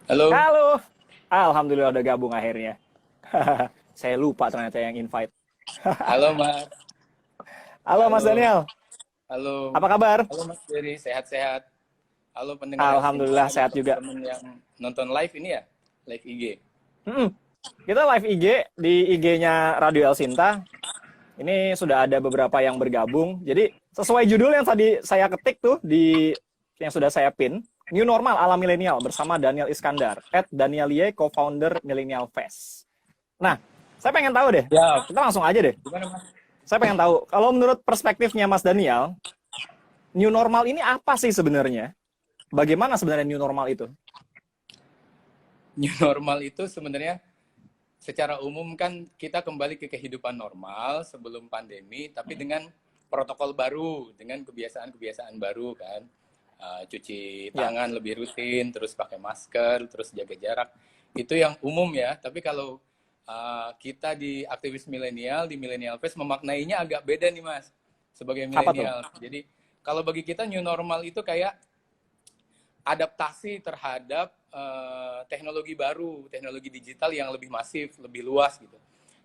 Halo, Halo. Alhamdulillah udah gabung akhirnya. Saya lupa ternyata yang invite. halo Mas, Halo Mas halo, Daniel. halo, Apa kabar? halo Mas Jerry, sehat-sehat. Halo pendengar LC, Alhamdulillah ada sehat juga. teman-teman yang nonton live ini ya, live IG. Mm-mm. Kita live IG di IG-nya Radio El Sinta. Ini sudah ada beberapa yang bergabung. Jadi sesuai judul yang tadi saya ketik tuh di yang sudah saya pin, New Normal ala Milenial bersama Daniel Iskandar, @Danielie, co-founder Millennial Fest. Nah, saya pengen tahu deh. Ya, Kita langsung aja deh. gimana Mas? Saya pengen tahu, kalau menurut perspektifnya Mas Daniel, new normal ini apa sih sebenarnya? Bagaimana sebenarnya new normal itu? New normal itu sebenarnya secara umum kan kita kembali ke kehidupan normal sebelum pandemi, tapi dengan protokol baru, dengan kebiasaan-kebiasaan baru kan. Cuci Ya, tangan lebih rutin, terus pakai masker, terus jaga jarak. Itu yang umum ya. Tapi kalau kita di aktivis milenial, di Millennial Fest memaknainya agak beda nih Mas, sebagai apa tuh? milenial. Jadi kalau bagi kita new normal itu kayak adaptasi terhadap teknologi baru, teknologi digital yang lebih masif, lebih luas gitu.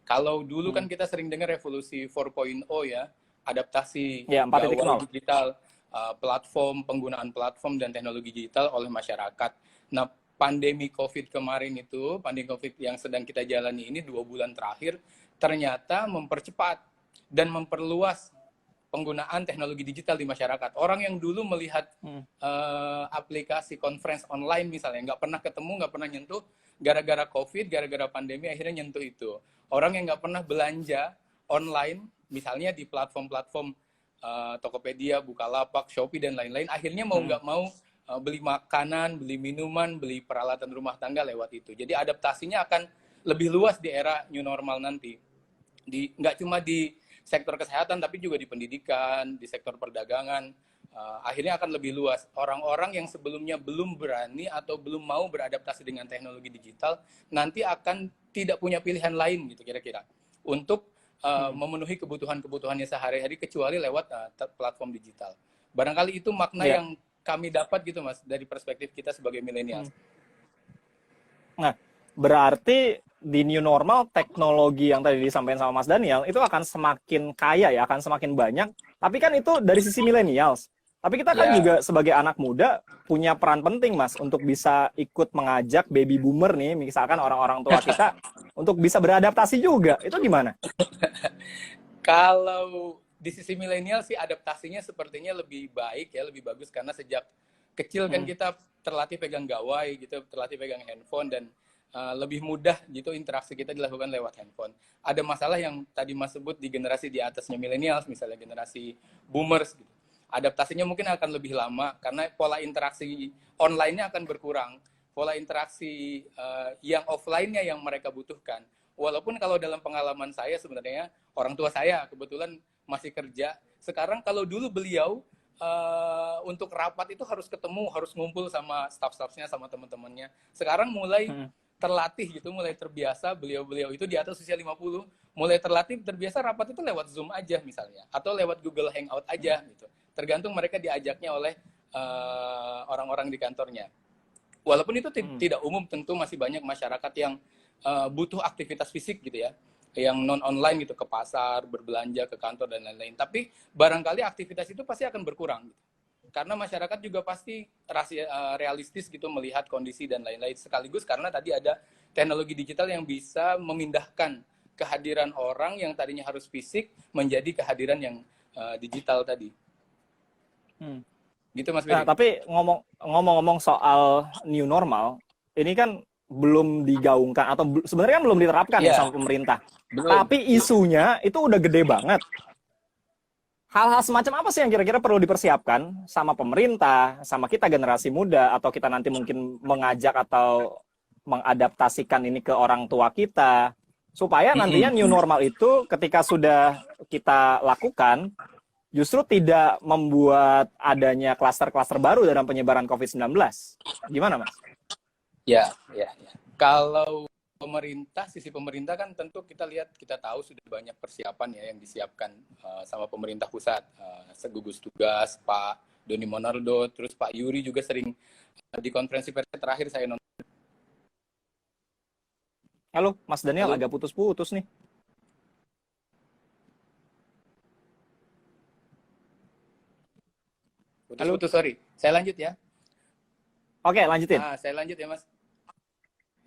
Kalau dulu kan Hmm. kita sering dengar revolusi 4.0 ya, adaptasi Ya, 4.0. gawai digital, platform, penggunaan platform dan teknologi digital oleh masyarakat. Nah, pandemi COVID kemarin itu, pandemi COVID yang sedang kita jalani ini 2 bulan terakhir, ternyata mempercepat dan memperluas penggunaan teknologi digital di masyarakat. Orang yang dulu melihat Hmm. aplikasi conference online misalnya, nggak pernah ketemu, nggak pernah nyentuh, gara-gara COVID, gara-gara pandemi akhirnya nyentuh itu. Orang yang nggak pernah belanja online, misalnya di platform-platform Tokopedia, Bukalapak, Shopee, dan lain-lain, akhirnya mau Hmm. nggak mau beli makanan, beli minuman, beli peralatan rumah tangga lewat itu. Jadi adaptasinya akan lebih luas di era new normal nanti. Nggak cuma di sektor kesehatan tapi juga di pendidikan, di sektor perdagangan, akhirnya akan lebih luas. Orang-orang yang sebelumnya belum berani atau belum mau beradaptasi dengan teknologi digital nanti akan tidak punya pilihan lain gitu kira-kira untuk Hmm. memenuhi kebutuhan-kebutuhannya sehari-hari kecuali lewat platform digital. Barangkali itu makna Ya. yang kami dapat gitu Mas dari perspektif kita sebagai milenial. Hmm. Nah, berarti di new normal teknologi yang tadi disampaikan sama Mas Daniel itu akan semakin kaya ya, akan semakin banyak. Tapi kan itu dari sisi millennials. Tapi kita kan Ya, juga sebagai anak muda punya peran penting Mas untuk bisa ikut mengajak baby boomer nih, misalkan orang-orang tua kita untuk bisa beradaptasi juga. Itu gimana? kalau di sisi milenial sih adaptasinya sepertinya lebih baik ya, lebih bagus karena sejak kecil kan Hmm. kita terlatih pegang gawai gitu, terlatih pegang handphone dan lebih mudah gitu interaksi kita dilakukan lewat handphone. Ada masalah yang tadi Mas sebut di generasi di atasnya milenial, misalnya generasi boomers gitu. Adaptasinya mungkin akan lebih lama karena pola interaksi online-nya akan berkurang. Pola interaksi yang offline-nya yang mereka butuhkan. Walaupun kalau dalam pengalaman saya sebenarnya orang tua saya kebetulan masih kerja. Sekarang kalau dulu beliau untuk rapat itu harus ketemu, harus ngumpul sama staff-staffnya, sama teman-temannya. Sekarang mulai Hmm. terlatih gitu, mulai terbiasa beliau-beliau itu di atas usia 50, mulai terlatih terbiasa rapat itu lewat Zoom aja misalnya, atau lewat Google Hangout aja gitu. Tergantung mereka diajaknya oleh orang-orang di kantornya. Walaupun itu Hmm. tidak umum, tentu masih banyak masyarakat yang butuh aktivitas fisik gitu ya, yang non online gitu, ke pasar, berbelanja, ke kantor dan lain-lain. Tapi barangkali aktivitas itu pasti akan berkurang gitu. Karena masyarakat juga pasti realistis gitu melihat kondisi dan lain-lain, sekaligus karena tadi ada teknologi digital yang bisa memindahkan kehadiran orang yang tadinya harus fisik menjadi kehadiran yang digital tadi. Hmm. Gitu Mas Nah, Beri. tapi ngomong-ngomong soal new normal, ini kan belum digaungkan atau sebenarnya kan belum diterapkan nih Iya, sama pemerintah. belum, Tapi belum. isunya itu udah gede banget. Hal-hal semacam apa sih yang kira-kira perlu dipersiapkan sama pemerintah, sama kita generasi muda, atau kita nanti mungkin mengajak atau mengadaptasikan ini ke orang tua kita, supaya nantinya new normal itu ketika sudah kita lakukan, justru tidak membuat adanya klaster-klaster baru dalam penyebaran COVID-19. Gimana, Mas? Ya, ya, ya. Kalau pemerintah, sisi pemerintah kan tentu kita lihat, kita tahu sudah banyak persiapan ya yang disiapkan sama pemerintah pusat. Segugus tugas Pak Doni Monardo, terus Pak Yuri juga sering di konferensi pers terakhir saya nonton. Halo, Mas Daniel, Halo, agak putus-putus nih. Halo. putus-putus, sorry. Saya lanjut ya. Oke, lanjutin. Saya lanjut ya, Mas.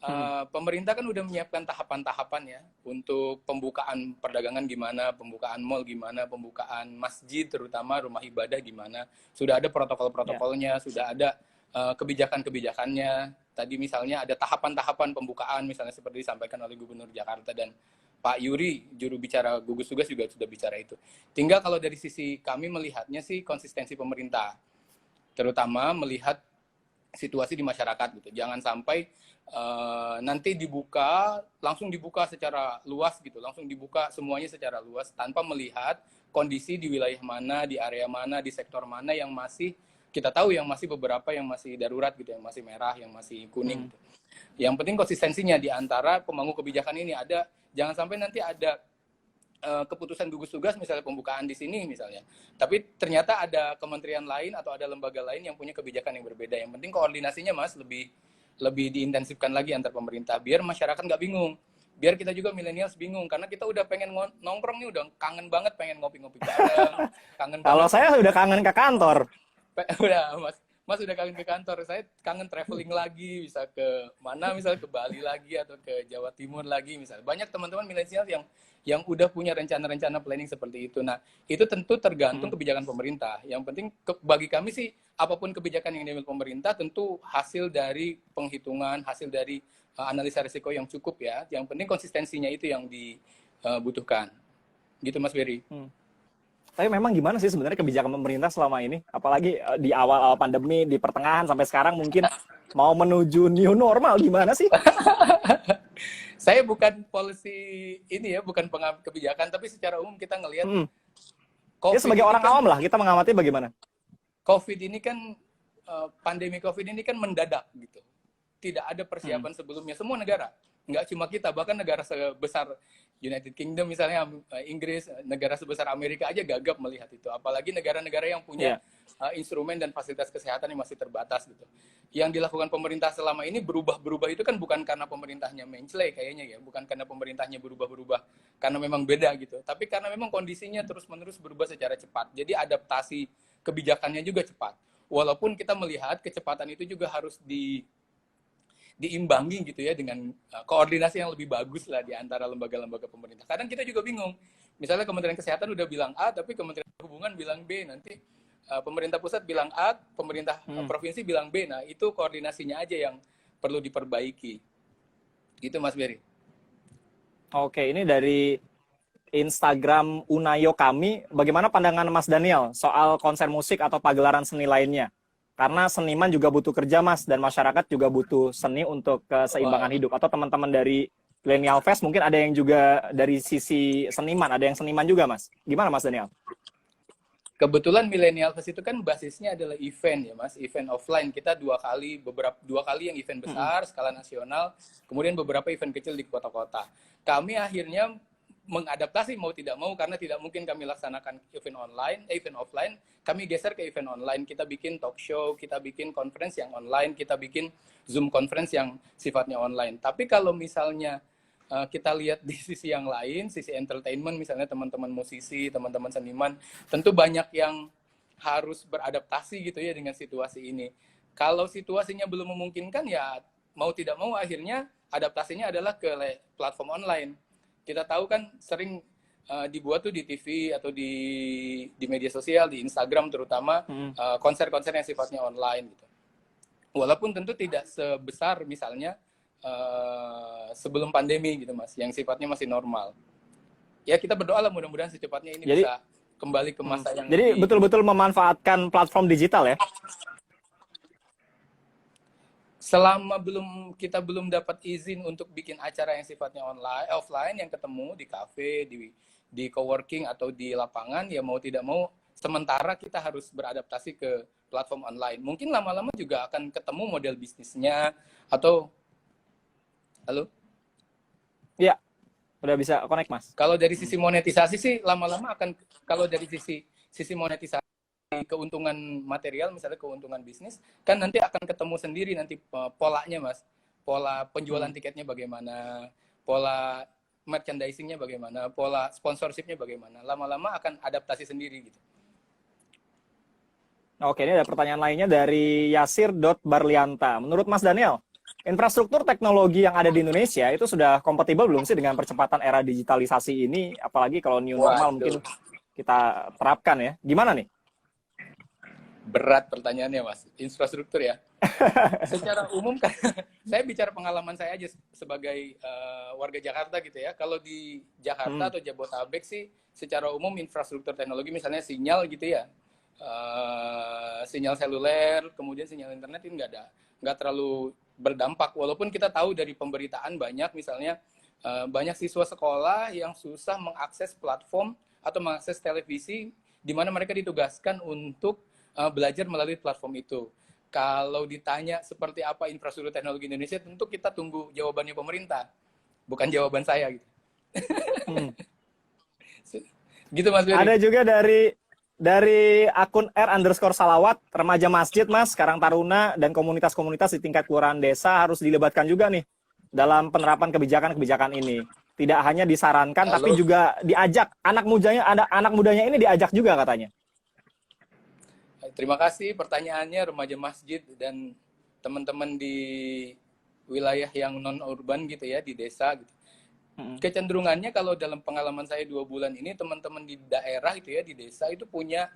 Hmm. Pemerintah kan udah menyiapkan tahapan-tahapan ya untuk pembukaan perdagangan gimana, pembukaan mall gimana, pembukaan masjid terutama rumah ibadah gimana. Sudah ada Ya. protokol-protokolnya, sudah ada kebijakan-kebijakannya. Tadi misalnya ada tahapan-tahapan pembukaan misalnya seperti disampaikan oleh Gubernur Jakarta dan Pak Yuri, juru bicara gugus tugas juga sudah bicara itu. Tinggal kalau dari sisi kami melihatnya sih konsistensi pemerintah, terutama melihat situasi di masyarakat gitu. Jangan sampai nanti langsung dibuka secara luas gitu, langsung dibuka semuanya secara luas tanpa melihat kondisi di wilayah mana, di area mana, di sektor mana yang masih kita tahu yang masih beberapa yang masih darurat gitu, yang masih merah, yang masih kuning Hmm. gitu. Yang penting konsistensinya di antara pemangku kebijakan ini ada, jangan sampai nanti ada keputusan gugus tugas misalnya pembukaan di sini misalnya, tapi ternyata ada kementerian lain atau ada lembaga lain yang punya kebijakan yang berbeda. Yang penting koordinasinya Mas lebih lebih diintensifkan lagi antar pemerintah biar masyarakat nggak bingung, biar kita juga milenials bingung karena kita udah pengen nongkrong nih, udah kangen banget pengen ngopi-ngopi bareng, kangen Kalau banget saya udah kangen ke kantor. udah Mas udah kangen ke kantor, saya kangen traveling lagi, bisa ke mana misalnya ke Bali lagi atau ke Jawa Timur lagi misalnya. Banyak teman-teman milenial yang udah punya rencana-rencana planning seperti itu. Nah, itu tentu tergantung Hmm. kebijakan pemerintah. Yang penting bagi kami sih apapun kebijakan yang diambil pemerintah tentu hasil dari penghitungan, hasil dari analisa risiko yang cukup ya. Yang penting konsistensinya itu yang dibutuhkan. Gitu Mas Berry. Hmm. Tapi memang gimana sih sebenarnya kebijakan pemerintah selama ini? Apalagi di awal-awal pandemi, di pertengahan sampai sekarang mungkin mau menuju new normal gimana sih? Saya bukan policy ini ya, bukan pengambil kebijakan, tapi secara umum kita ngelihat Hmm. Ya COVID sebagai ini orang kan awam lah, kita mengamati bagaimana. COVID ini kan pandemi COVID ini kan mendadak gitu. Tidak ada Hmm. persiapan sebelumnya. Semua negara, nggak cuma kita, bahkan negara sebesar United Kingdom misalnya, Inggris, negara sebesar Amerika aja gagap melihat itu. Apalagi negara-negara yang punya Iya. instrumen dan fasilitas kesehatan yang masih terbatas gitu. Yang dilakukan pemerintah selama ini berubah-berubah itu kan bukan karena pemerintahnya mencela kayaknya ya, bukan karena pemerintahnya berubah-berubah karena memang beda gitu, tapi karena memang kondisinya terus-menerus berubah secara cepat. Jadi adaptasi kebijakannya juga cepat. Walaupun kita melihat kecepatan itu juga harus diimbangi gitu ya dengan koordinasi yang lebih bagus lah di antara lembaga-lembaga pemerintah. Kadang kita juga bingung. Misalnya Kementerian Kesehatan udah bilang A, tapi Kementerian Perhubungan bilang B. Nanti pemerintah pusat bilang A, pemerintah Hmm. provinsi bilang B. Nah, itu koordinasinya aja yang perlu diperbaiki. Gitu Mas Berry. Oke, ini dari Instagram Unayo kami, bagaimana pandangan Mas Daniel soal konser musik atau pagelaran seni lainnya? Karena seniman juga butuh kerja, Mas, dan masyarakat juga butuh seni untuk keseimbangan Wah, hidup. Atau teman-teman dari Millennial Fest mungkin ada yang juga dari sisi seniman, ada yang seniman juga, Mas. Gimana, Mas Daniel? kebetulan Millennial Fest itu kan basisnya adalah event ya Mas, event offline. Kita dua kali yang event Mm-mm. besar skala nasional, kemudian beberapa event kecil di kota-kota. Kami akhirnya mengadaptasi mau tidak mau karena tidak mungkin kami laksanakan event offline, kami geser ke event online. Kita bikin talk show, kita bikin conference yang online, kita bikin Zoom conference yang sifatnya online. Tapi kalau misalnya kita lihat di sisi yang lain, sisi entertainment misalnya teman-teman musisi, teman-teman seniman, tentu banyak yang harus beradaptasi gitu ya dengan situasi ini. Kalau situasinya belum memungkinkan ya mau tidak mau akhirnya adaptasinya adalah ke platform online. Kita tahu kan sering dibuat tuh di TV atau di media sosial, di Instagram terutama Mm-mm. konser-konser yang sifatnya online gitu. Walaupun tentu tidak sebesar misalnya sebelum pandemi gitu Mas, yang sifatnya masih normal. Ya kita berdoa lah mudah-mudahan secepatnya ini Jadi, bisa kembali ke mm, masa yang jadi lebih. betul-betul memanfaatkan platform digital ya? Selama kita belum dapat izin untuk bikin acara yang sifatnya online, offline, yang ketemu di kafe, di coworking atau di lapangan, ya mau tidak mau sementara kita harus beradaptasi ke platform online. Mungkin lama-lama juga akan ketemu model bisnisnya atau halo. Iya, udah bisa connect, Mas. Kalau dari sisi monetisasi sih lama-lama akan, kalau dari sisi monetisasi keuntungan material misalnya keuntungan bisnis kan nanti akan ketemu sendiri nanti polanya Mas. Pola penjualan Hmm. tiketnya bagaimana, pola merchandising-nya bagaimana, pola sponsorship-nya bagaimana. Lama-lama akan adaptasi sendiri gitu. Oke, ini ada pertanyaan lainnya dari Yasir.Barlianta. Menurut Mas Daniel, infrastruktur teknologi yang ada di Indonesia itu sudah kompatibel belum sih dengan percepatan era digitalisasi ini? Apalagi kalau new normal mungkin kita terapkan ya. Gimana nih? Berat pertanyaannya, Mas. Infrastruktur ya. Secara umum kan, saya bicara pengalaman saya aja sebagai warga Jakarta gitu ya. Kalau di Jakarta atau Jabodetabek sih, secara umum infrastruktur teknologi misalnya sinyal gitu ya, sinyal seluler, kemudian sinyal internet ini nggak terlalu berdampak. Walaupun kita tahu dari pemberitaan banyak, misalnya banyak siswa sekolah yang susah mengakses platform atau mengakses televisi, di mana mereka ditugaskan untuk belajar melalui platform itu. Kalau ditanya seperti apa infrastruktur teknologi Indonesia, tentu kita tunggu jawabannya pemerintah, bukan jawaban saya gitu. Gitu Mas Ferry. Ada juga dari akun R_salawat, remaja masjid Mas, Karang Taruna dan komunitas-komunitas di tingkat kelurahan desa harus dilibatkan juga nih dalam penerapan kebijakan-kebijakan ini. Tidak hanya disarankan, tapi juga diajak anak mudanya ini diajak juga katanya. Terima kasih pertanyaannya remaja masjid dan teman-teman di wilayah yang non-urban gitu ya, di desa gitu. Kecenderungannya kalau dalam pengalaman saya 2 bulan ini, teman-teman di daerah itu ya, di desa itu punya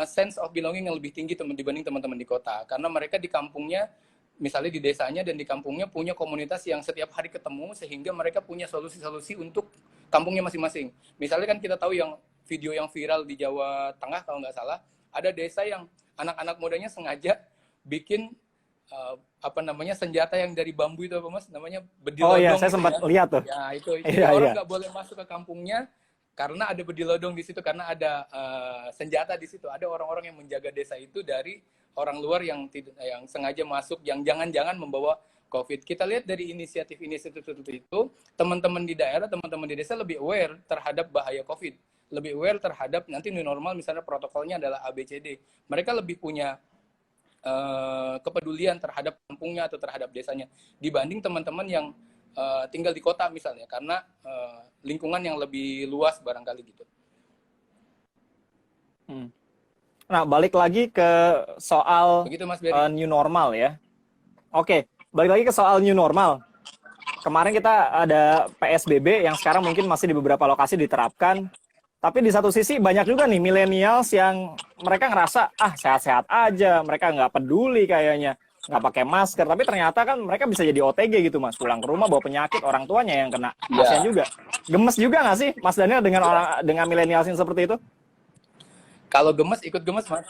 sense of belonging yang lebih tinggi dibanding teman-teman di kota. Karena mereka di kampungnya, misalnya di desanya dan di kampungnya punya komunitas yang setiap hari ketemu, sehingga mereka punya solusi-solusi untuk kampungnya masing-masing. Misalnya kan kita tahu yang video yang viral di Jawa Tengah kalau nggak salah, ada desa yang anak-anak mudanya sengaja bikin senjata yang dari bambu itu apa Mas? Namanya bedilodong. Oh iya, saya gitu sempat ya. lihat tuh. Ya itu orang nggak boleh masuk ke kampungnya karena ada bedilodong di situ, karena ada senjata di situ. Ada orang-orang yang menjaga desa itu dari orang luar yang sengaja masuk, yang jangan-jangan membawa COVID. Kita lihat dari inisiatif-inisiatif itu, teman-teman di daerah, teman-teman di desa lebih aware terhadap bahaya COVID. Lebih aware terhadap nanti new normal, misalnya protokolnya adalah ABCD. Mereka lebih punya kepedulian terhadap kampungnya atau terhadap desanya dibanding teman-teman yang tinggal di kota misalnya, karena lingkungan yang lebih luas barangkali gitu. Nah, balik lagi ke soal Begitu, Mas new normal ya. Oke, balik lagi ke soal new normal. Kemarin kita ada PSBB yang sekarang mungkin masih di beberapa lokasi diterapkan. Tapi di satu sisi banyak juga nih millennials yang mereka ngerasa sehat-sehat aja, mereka nggak peduli kayaknya, nggak pakai masker. Tapi ternyata kan mereka bisa jadi OTG gitu Mas, pulang ke rumah bawa penyakit, orang tuanya yang kena. Kasian juga. Gemes juga nggak sih Mas Daniel dengan millennials yang seperti itu? Kalau gemes ikut gemes Mas.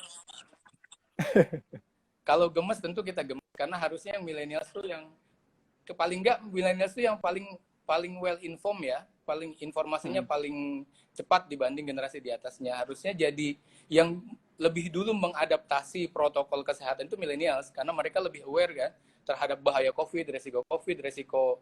Kalau gemes tentu kita gemes, karena harusnya yang millennials tuh yang paling nggak millennials tuh yang paling well informed ya, paling informasinya paling cepat dibanding generasi di atasnya. Harusnya jadi yang lebih dulu mengadaptasi protokol kesehatan itu millennials, karena mereka lebih aware kan terhadap bahaya COVID, resiko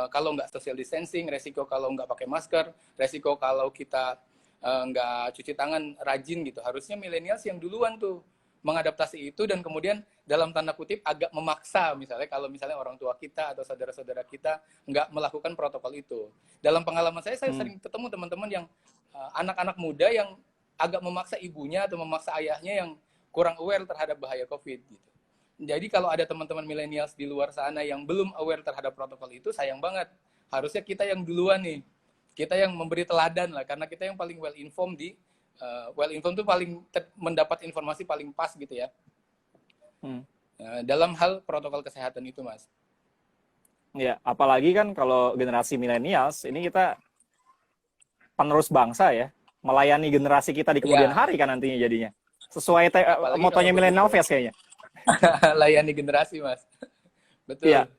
kalau nggak social distancing, resiko kalau nggak pakai masker, resiko kalau kita nggak cuci tangan rajin gitu. Harusnya millennials yang duluan tuh mengadaptasi itu, dan kemudian dalam tanda kutip agak memaksa, misalnya kalau misalnya orang tua kita atau saudara-saudara kita nggak melakukan protokol itu. Dalam pengalaman saya sering ketemu teman-teman yang anak-anak muda yang agak memaksa ibunya atau memaksa ayahnya yang kurang aware terhadap bahaya COVID gitu. Jadi kalau ada teman-teman millennials di luar sana yang belum aware terhadap protokol itu, sayang banget. Harusnya kita yang duluan nih, kita yang memberi teladan lah, karena kita yang paling well informed itu paling mendapat informasi paling pas gitu ya. Dalam hal protokol kesehatan itu Mas. Ya, apalagi kan kalau generasi milenials ini kita penerus bangsa ya, melayani generasi kita di kemudian hari kan nantinya jadinya. Sesuai motonya Millennial Fest kayaknya. Layani generasi Mas. Betul. Ya.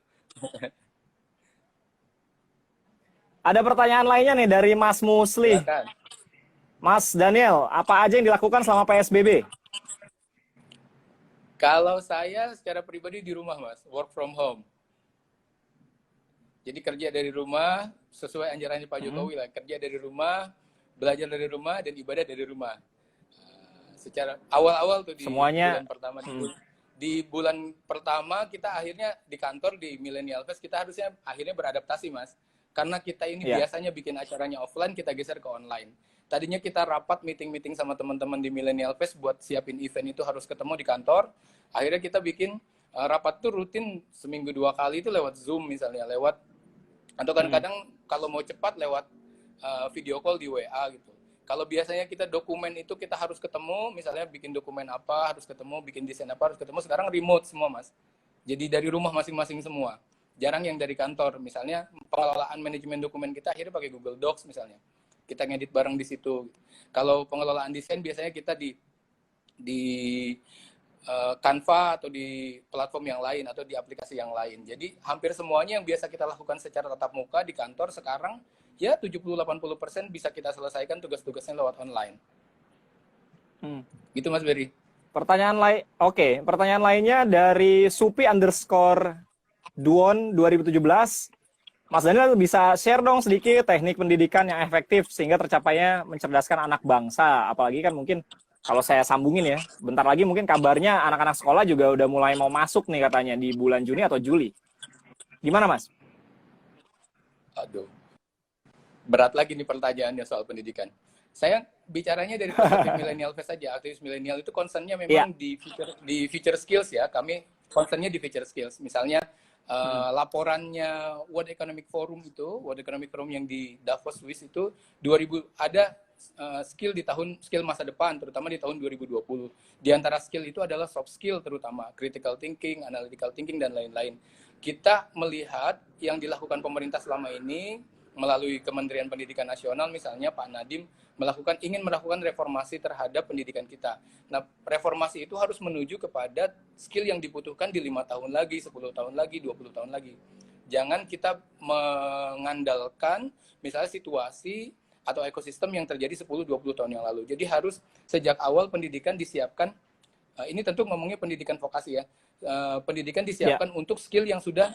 Ada pertanyaan lainnya nih dari Mas Musli. Silakan. Mas Daniel, apa aja yang dilakukan selama PSBB? Kalau saya secara pribadi di rumah Mas, work from home. Jadi kerja dari rumah, sesuai anjurannya Pak Jokowi lah, kerja dari rumah, belajar dari rumah, dan ibadah dari rumah. Secara awal-awal tuh di semuanya, bulan pertama, di bulan pertama kita akhirnya di kantor di Millennial Fest, kita harusnya akhirnya beradaptasi Mas. Karena kita ini biasanya bikin acaranya offline, kita geser ke online. Tadinya kita rapat meeting-meeting sama teman-teman di Millennial Fest buat siapin event itu harus ketemu di kantor. Akhirnya kita bikin rapat tuh rutin seminggu 2 kali itu lewat Zoom misalnya, lewat atau kadang-kadang kalau mau cepat lewat video call di WA gitu. Kalau biasanya kita dokumen itu kita harus ketemu, misalnya bikin dokumen apa harus ketemu, bikin desain apa harus ketemu, sekarang remote semua Mas. Jadi dari rumah masing-masing semua. Jarang yang dari kantor. Misalnya pengelolaan manajemen dokumen kita akhirnya pakai Google Docs misalnya. Kita ngedit bareng di situ. Kalau pengelolaan desain biasanya kita di Canva atau di platform yang lain atau di aplikasi yang lain. Jadi hampir semuanya yang biasa kita lakukan secara tatap muka di kantor sekarang ya 70-80% bisa kita selesaikan tugas-tugasnya lewat online. Gitu Mas Berry. Pertanyaan lainnya dari Supi_Duon 2017. Mas Daniel bisa share dong sedikit teknik pendidikan yang efektif sehingga tercapainya mencerdaskan anak bangsa. Apalagi kan mungkin kalau saya sambungin ya, bentar lagi mungkin kabarnya anak-anak sekolah juga udah mulai mau masuk nih katanya di bulan Juni atau Juli. Gimana Mas? Aduh, berat lagi nih pertanyaannya soal pendidikan. Saya bicaranya dari perspektif Millennial Fest saja. Aktivis milenial itu concernnya memang di feature skills ya. Kami concernnya di feature skills. Misalnya laporannya World Economic Forum yang di Davos, Swiss itu 2000 ada skill masa depan, terutama di tahun 2020. Di antara skill itu adalah soft skill, terutama critical thinking, analytical thinking, dan lain-lain. Kita melihat yang dilakukan pemerintah selama ini melalui Kementerian Pendidikan Nasional, misalnya Pak Nadiem ingin melakukan reformasi terhadap pendidikan kita. Nah, reformasi itu harus menuju kepada skill yang dibutuhkan di 5 tahun lagi, 10 tahun lagi, 20 tahun lagi. Jangan kita mengandalkan misalnya situasi atau ekosistem yang terjadi 10-20 tahun yang lalu. Jadi harus sejak awal pendidikan disiapkan, ini tentu ngomongnya pendidikan vokasi ya, pendidikan disiapkan untuk skill yang sudah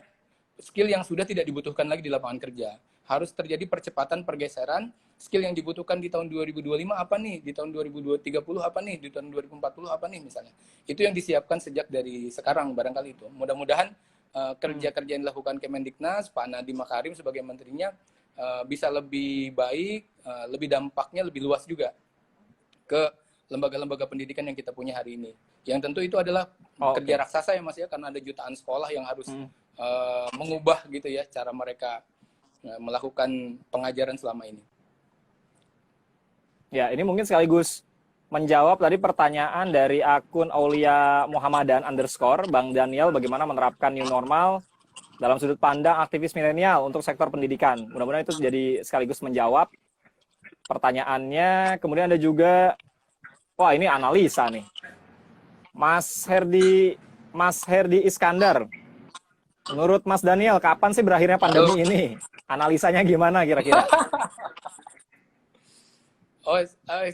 tidak dibutuhkan lagi di lapangan kerja. Harus terjadi percepatan pergeseran, skill yang dibutuhkan di tahun 2025 apa nih, di tahun 2030 apa nih, di tahun 2040 apa nih misalnya. Itu yang disiapkan sejak dari sekarang barangkali itu. Mudah-mudahan kerja-kerja yang dilakukan Kemendiknas, Pak Nadiem Makarim sebagai menterinya bisa lebih baik, lebih dampaknya lebih luas juga ke lembaga-lembaga pendidikan yang kita punya hari ini. Yang tentu itu adalah kerja raksasa ya Mas ya, karena ada jutaan sekolah yang harus mengubah gitu ya cara mereka melakukan pengajaran selama ini. Ya, ini mungkin sekaligus menjawab tadi pertanyaan dari akun Aulia Muhammadan _ Bang Daniel, bagaimana menerapkan new normal dalam sudut pandang aktivis milenial untuk sektor pendidikan. Mudah-mudahan itu jadi sekaligus menjawab pertanyaannya. Kemudian ada juga, wah ini analisa nih. Mas Herdi Iskandar. Menurut Mas Daniel, kapan sih berakhirnya pandemi ini? Analisanya gimana kira-kira?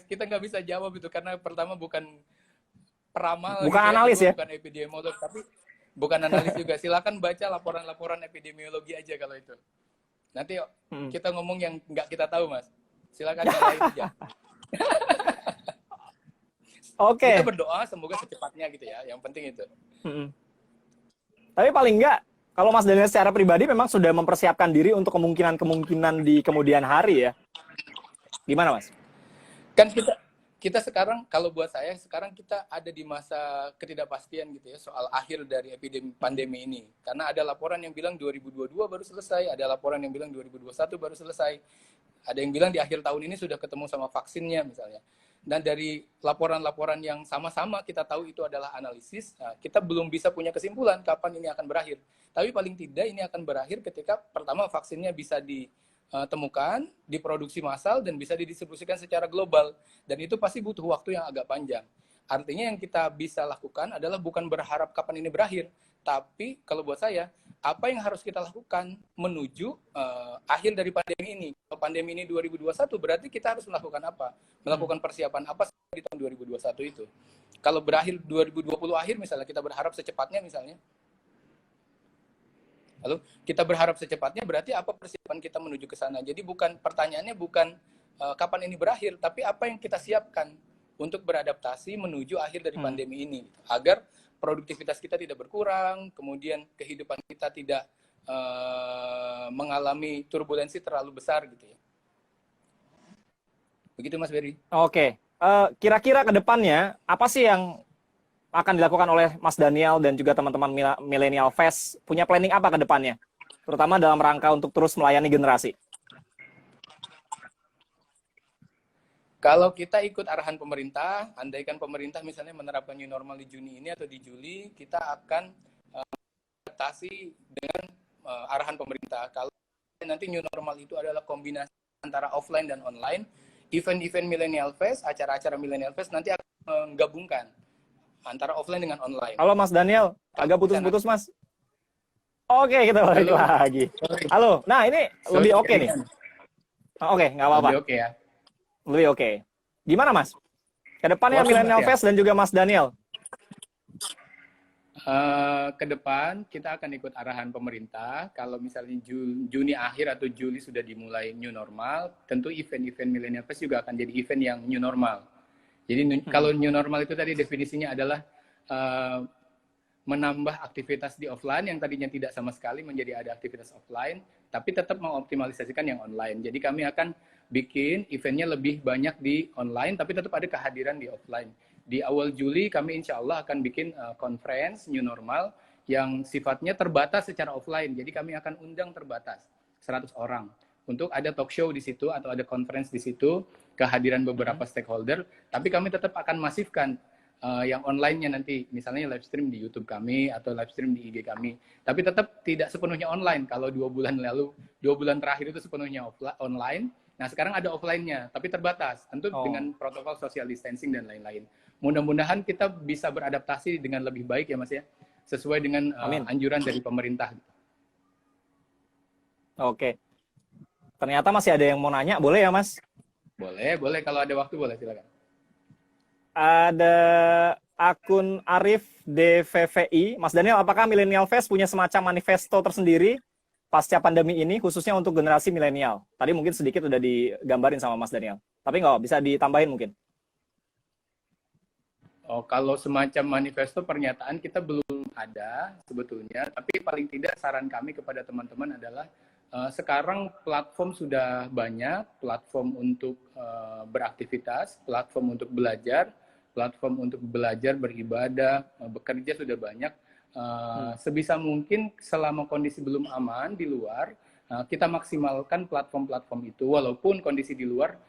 Kita nggak bisa jawab itu karena pertama bukan peramal, bukan gitu analis ya, bukan epidemiolog, tapi bukan analis juga. Silakan baca laporan-laporan epidemiologi aja kalau itu. Nanti kita ngomong yang nggak kita tahu, Mas. Silakan nyalain aja. Oke. Kita berdoa semoga secepatnya gitu ya. Yang penting itu. Tapi paling nggak, kalau Mas Daniel secara pribadi memang sudah mempersiapkan diri untuk kemungkinan-kemungkinan di kemudian hari ya. Gimana Mas? Kan kita sekarang, kalau buat saya, sekarang kita ada di masa ketidakpastian gitu ya, soal akhir dari pandemi ini. Karena ada laporan yang bilang 2022 baru selesai, ada laporan yang bilang 2021 baru selesai. Ada yang bilang di akhir tahun ini sudah ketemu sama vaksinnya misalnya. Dan dari laporan-laporan yang sama-sama kita tahu itu adalah analisis, nah, kita belum bisa punya kesimpulan kapan ini akan berakhir. Tapi paling tidak ini akan berakhir ketika pertama vaksinnya bisa ditemukan, diproduksi massal, dan bisa didistribusikan secara global. Dan itu pasti butuh waktu yang agak panjang. Artinya yang kita bisa lakukan adalah bukan berharap kapan ini berakhir, tapi kalau buat saya, apa yang harus kita lakukan menuju akhir dari pandemi ini. Kalau pandemi ini 2021, berarti kita harus melakukan apa? Melakukan persiapan apa di tahun 2021 itu. Kalau berakhir 2020 akhir misalnya, kita berharap secepatnya misalnya. Lalu kita berharap secepatnya, berarti apa persiapan kita menuju ke sana? Jadi pertanyaannya bukan kapan ini berakhir, tapi apa yang kita siapkan untuk beradaptasi menuju akhir dari pandemi ini. Agar produktivitas kita tidak berkurang, kemudian kehidupan kita tidak mengalami turbulensi terlalu besar gitu ya. Begitu Mas Berry. Oke. Kira-kira ke depannya apa sih yang akan dilakukan oleh Mas Daniel dan juga teman-teman Millennial Fest? Punya planning apa ke depannya? Terutama dalam rangka untuk terus melayani generasi. Kalau kita ikut arahan pemerintah, andaikan pemerintah misalnya menerapkan new normal di Juni ini atau di Juli, kita akan adaptasi dengan arahan pemerintah. Kalau nanti new normal itu adalah kombinasi antara offline dan online, event-event Millennial Fest, acara-acara Millennial Fest nanti akan menggabungkan antara offline dengan online. Halo Mas Daniel, agak putus-putus Mas. Oke, kita balik lagi. Halo, nah ini lebih oke nih. Oke, nggak apa-apa. Lebih oke ya. Lebih oke. Gimana Mas? Kedepannya Millennial Fest dan juga Mas Daniel. Ke depan kita akan ikut arahan pemerintah. Kalau misalnya Juni akhir atau Juli sudah dimulai new normal, tentu event-event Millennial Fest juga akan jadi event yang new normal. Jadi kalau new normal itu tadi definisinya adalah menambah aktivitas di offline yang tadinya tidak sama sekali menjadi ada aktivitas offline, tapi tetap mengoptimalisasikan yang online. Jadi kami akan bikin eventnya lebih banyak di online, tapi tetap ada kehadiran di offline. Di awal Juli kami insya Allah akan bikin conference new normal yang sifatnya terbatas secara offline. Jadi kami akan undang terbatas 100 orang untuk ada talk show di situ atau ada conference di situ, kehadiran beberapa stakeholder. Tapi kami tetap akan masifkan yang online-nya nanti, misalnya live stream di YouTube kami atau live stream di IG kami. Tapi tetap tidak sepenuhnya online. Kalau 2 bulan lalu, 2 bulan terakhir itu sepenuhnya online. Nah sekarang ada offline-nya, tapi terbatas. Tentu dengan protokol social distancing dan lain-lain. Mudah-mudahan kita bisa beradaptasi dengan lebih baik ya Mas ya, sesuai dengan anjuran dari pemerintah. Oke. Ternyata masih ada yang mau nanya, boleh ya Mas? Boleh. Kalau ada waktu boleh, silakan. Ada akun Arif DVVI. Mas Daniel, apakah Millennial Fest punya semacam manifesto tersendiri pasca pandemi ini, khususnya untuk generasi milenial? Tadi mungkin sedikit udah digambarin sama Mas Daniel. Tapi nggak, bisa ditambahin mungkin. Kalau semacam manifesto pernyataan kita belum ada sebetulnya, tapi paling tidak saran kami kepada teman-teman adalah sekarang platform sudah banyak, platform untuk beraktivitas, platform untuk belajar, beribadah, bekerja sudah banyak. Sebisa mungkin selama kondisi belum aman di luar, kita maksimalkan platform-platform itu, walaupun kondisi di luar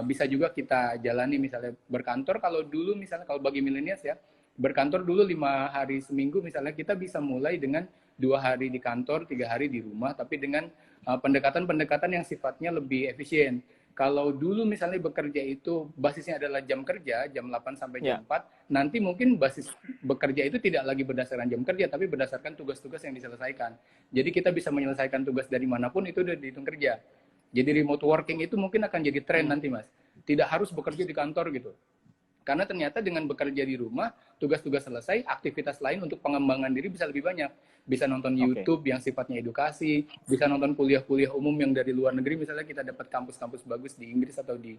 bisa juga kita jalani, misalnya berkantor. Kalau dulu misalnya, kalau bagi milenials ya, berkantor dulu 5 hari seminggu misalnya, kita bisa mulai dengan 2 hari di kantor, 3 hari di rumah, tapi dengan pendekatan-pendekatan yang sifatnya lebih efisien. Kalau dulu misalnya bekerja itu basisnya adalah jam kerja, jam 8 sampai jam 4, nanti mungkin basis bekerja itu tidak lagi berdasarkan jam kerja, tapi berdasarkan tugas-tugas yang diselesaikan. Jadi kita bisa menyelesaikan tugas dari manapun, itu udah dihitung kerja. Jadi remote working itu mungkin akan jadi tren nanti Mas. Tidak harus bekerja di kantor gitu. Karena ternyata dengan bekerja di rumah, tugas-tugas selesai, aktivitas lain untuk pengembangan diri bisa lebih banyak. Bisa nonton YouTube yang sifatnya edukasi, bisa nonton kuliah-kuliah umum yang dari luar negeri, misalnya kita dapat kampus-kampus bagus di Inggris atau di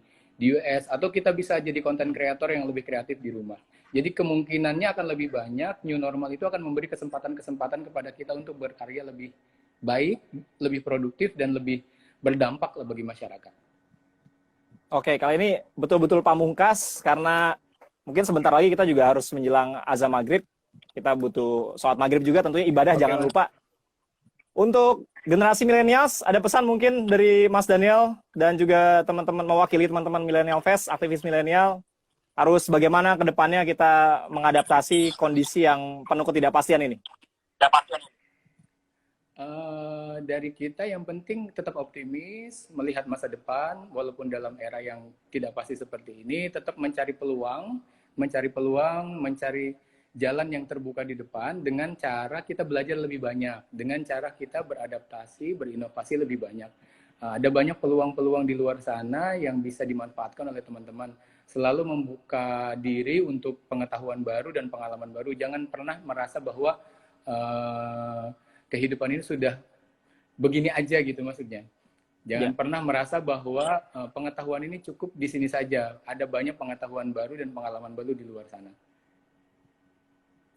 US, atau kita bisa jadi content creator yang lebih kreatif di rumah. Jadi kemungkinannya akan lebih banyak, new normal itu akan memberi kesempatan-kesempatan kepada kita untuk berkarya lebih baik, lebih produktif, dan lebih berdampak bagi masyarakat. Oke, kali ini betul-betul pamungkas karena mungkin sebentar lagi kita juga harus menjelang azan maghrib. Kita butuh sholat maghrib juga, tentunya ibadah jangan lupa. Untuk generasi milenials, ada pesan mungkin dari Mas Daniel dan juga teman-teman mewakili teman-teman Millennial Fest, aktivis milenial, harus bagaimana ke depannya kita mengadaptasi kondisi yang penuh ketidakpastian ini? Dari kita yang penting tetap optimis, melihat masa depan, walaupun dalam era yang tidak pasti seperti ini, tetap mencari peluang, mencari jalan yang terbuka di depan dengan cara kita belajar lebih banyak, dengan cara kita beradaptasi, berinovasi lebih banyak. Ada banyak peluang-peluang di luar sana yang bisa dimanfaatkan oleh teman-teman. Selalu membuka diri untuk pengetahuan baru dan pengalaman baru. Jangan pernah merasa bahwa kehidupan ini sudah begini aja gitu maksudnya. Jangan pernah merasa bahwa pengetahuan ini cukup di sini saja. Ada banyak pengetahuan baru dan pengalaman baru di luar sana.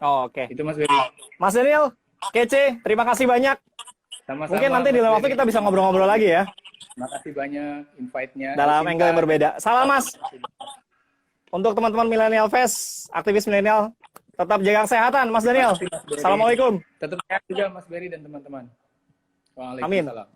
Oke. Itu Mas Ferry. Mas Daniel, kece, terima kasih banyak. Sama-sama, Mungkin nanti di lain Mas waktu Berry. kita bisa ngobrol-ngobrol lagi ya Makasih banyak invite-nya. dalam Cinta. angle yang berbeda. Salam Mas untuk teman-teman Millennial Fest, aktivis milenial. Tetap jaga kesehatan, Mas Daniel. Makasih, Mas Berry. Assalamualaikum. Tetap sehat juga Mas Berry dan teman-teman. Amin. Waalaikumsalam.